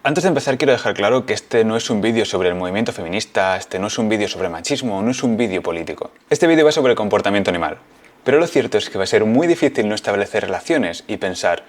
Antes de empezar quiero dejar claro que este no es un vídeo sobre el movimiento feminista, este no es un vídeo sobre machismo, no es un vídeo político. Este vídeo va sobre el comportamiento animal. Pero lo cierto es que va a ser muy difícil no establecer relaciones y pensar,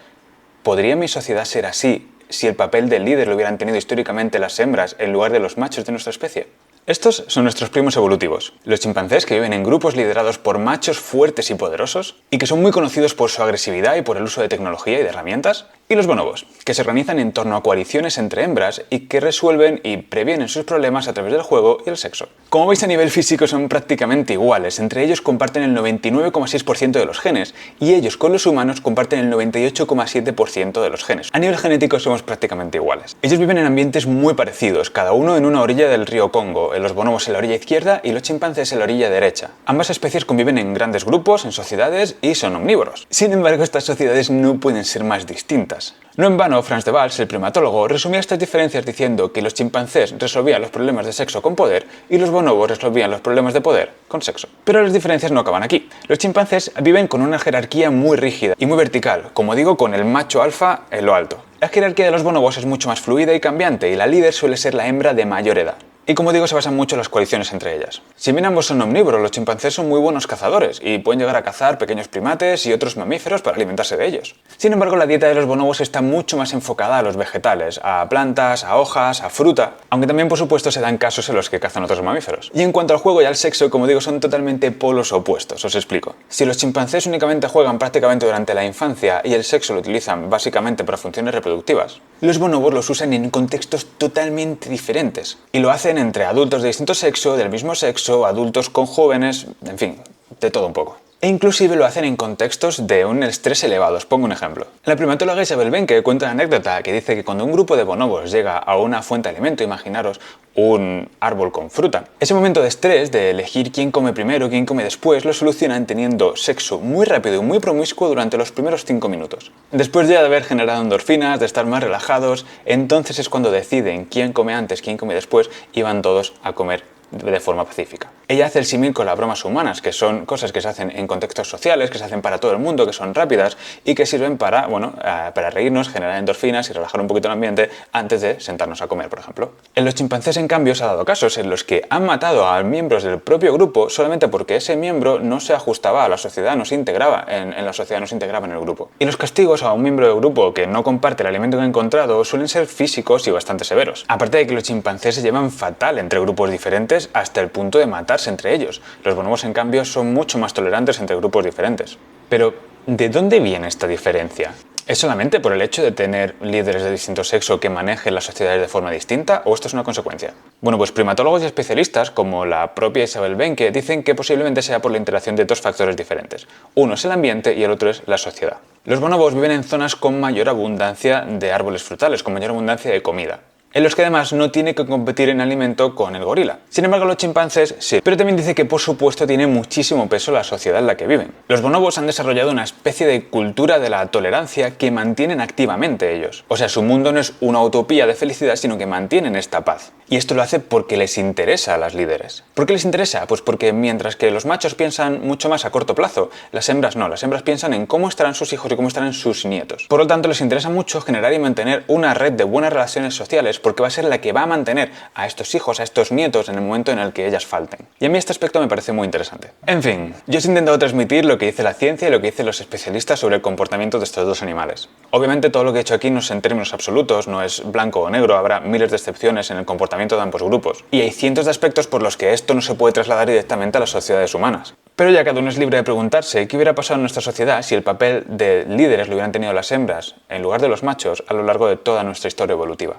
¿podría mi sociedad ser así si el papel del líder lo hubieran tenido históricamente las hembras en lugar de los machos de nuestra especie? Estos son nuestros primos evolutivos, los chimpancés que viven en grupos liderados por machos fuertes y poderosos y que son muy conocidos por su agresividad y por el uso de tecnología y de herramientas, y los bonobos, que se organizan en torno a coaliciones entre hembras y que resuelven y previenen sus problemas a través del juego y el sexo. Como veis, a nivel físico son prácticamente iguales, entre ellos comparten el 99,6% de los genes y ellos con los humanos comparten el 98,7% de los genes. A nivel genético somos prácticamente iguales. Ellos viven en ambientes muy parecidos, cada uno en una orilla del río Congo, los bonobos en la orilla izquierda y los chimpancés en la orilla derecha. Ambas especies conviven en grandes grupos, en sociedades y son omnívoros. Sin embargo, estas sociedades no pueden ser más distintas. No en vano, Frans de Waals, el primatólogo, resumía estas diferencias diciendo que los chimpancés resolvían los problemas de sexo con poder y los bonobos resolvían los problemas de poder con sexo. Pero las diferencias no acaban aquí. Los chimpancés viven con una jerarquía muy rígida y muy vertical, como digo, con el macho alfa en lo alto. La jerarquía de los bonobos es mucho más fluida y cambiante y la líder suele ser la hembra de mayor edad. Y como digo, se basan mucho en las coaliciones entre ellas. Si bien ambos son omnívoros, los chimpancés son muy buenos cazadores y pueden llegar a cazar pequeños primates y otros mamíferos para alimentarse de ellos. Sin embargo, la dieta de los bonobos está mucho más enfocada a los vegetales, a plantas, a hojas, a fruta, aunque también por supuesto se dan casos en los que cazan otros mamíferos. Y en cuanto al juego y al sexo, como digo, son totalmente polos opuestos, os explico. Si los chimpancés únicamente juegan prácticamente durante la infancia y el sexo lo utilizan básicamente para funciones reproductivas, los bonobos los usan en contextos totalmente diferentes y lo hacen entre adultos de distinto sexo, del mismo sexo, adultos con jóvenes, en fin, de todo un poco. E inclusive lo hacen en contextos de un estrés elevado. Os pongo un ejemplo. La primatóloga Isabel Benke cuenta una anécdota que dice que cuando un grupo de bonobos llega a una fuente de alimento, imaginaros un árbol con fruta, ese momento de estrés, de elegir quién come primero, quién come después, lo solucionan teniendo sexo muy rápido y muy promiscuo durante los primeros 5 minutos. Después ya de haber generado endorfinas, de estar más relajados, entonces es cuando deciden quién come antes, quién come después y van todos a comer de forma pacífica. Ella hace el símil con las bromas humanas, que son cosas que se hacen en contextos sociales, que se hacen para todo el mundo, que son rápidas y que sirven para, para reírnos, generar endorfinas y relajar un poquito el ambiente antes de sentarnos a comer, por ejemplo. En los chimpancés, en cambio, se ha dado casos en los que han matado a miembros del propio grupo solamente porque ese miembro no se ajustaba a la sociedad, no se integraba en la sociedad, no se integraba en el grupo. Y los castigos a un miembro del grupo que no comparte el alimento que ha encontrado suelen ser físicos y bastante severos. Aparte de que los chimpancés se llevan fatal entre grupos diferentes hasta el punto de matarse entre ellos. Los bonobos, en cambio, son mucho más tolerantes entre grupos diferentes. Pero, ¿de dónde viene esta diferencia? ¿Es solamente por el hecho de tener líderes de distinto sexo que manejen las sociedades de forma distinta o esto es una consecuencia? Bueno, pues primatólogos y especialistas, como la propia Isabel Benke, dicen que posiblemente sea por la interacción de dos factores diferentes. Uno es el ambiente y el otro es la sociedad. Los bonobos viven en zonas con mayor abundancia de árboles frutales, con mayor abundancia de comida, en los que además no tiene que competir en alimento con el gorila. Sin embargo, los chimpancés sí. Pero también dice que por supuesto tiene muchísimo peso la sociedad en la que viven. Los bonobos han desarrollado una especie de cultura de la tolerancia que mantienen activamente ellos. O sea, su mundo no es una utopía de felicidad, sino que mantienen esta paz. Y esto lo hace porque les interesa a las líderes. ¿Por qué les interesa? Pues porque mientras que los machos piensan mucho más a corto plazo, las hembras no. Las hembras piensan en cómo estarán sus hijos y cómo estarán sus nietos. Por lo tanto, les interesa mucho generar y mantener una red de buenas relaciones sociales porque va a ser la que va a mantener a estos hijos, a estos nietos en el momento en el que ellas falten. Y a mí este aspecto me parece muy interesante. En fin, yo os he intentado transmitir lo que dice la ciencia y lo que dicen los especialistas sobre el comportamiento de estos dos animales. Obviamente todo lo que he hecho aquí no es en términos absolutos, no es blanco o negro, habrá miles de excepciones en el comportamiento de ambos grupos. Y hay cientos de aspectos por los que esto no se puede trasladar directamente a las sociedades humanas. Pero ya cada uno es libre de preguntarse qué hubiera pasado en nuestra sociedad si el papel de líderes lo hubieran tenido las hembras en lugar de los machos a lo largo de toda nuestra historia evolutiva.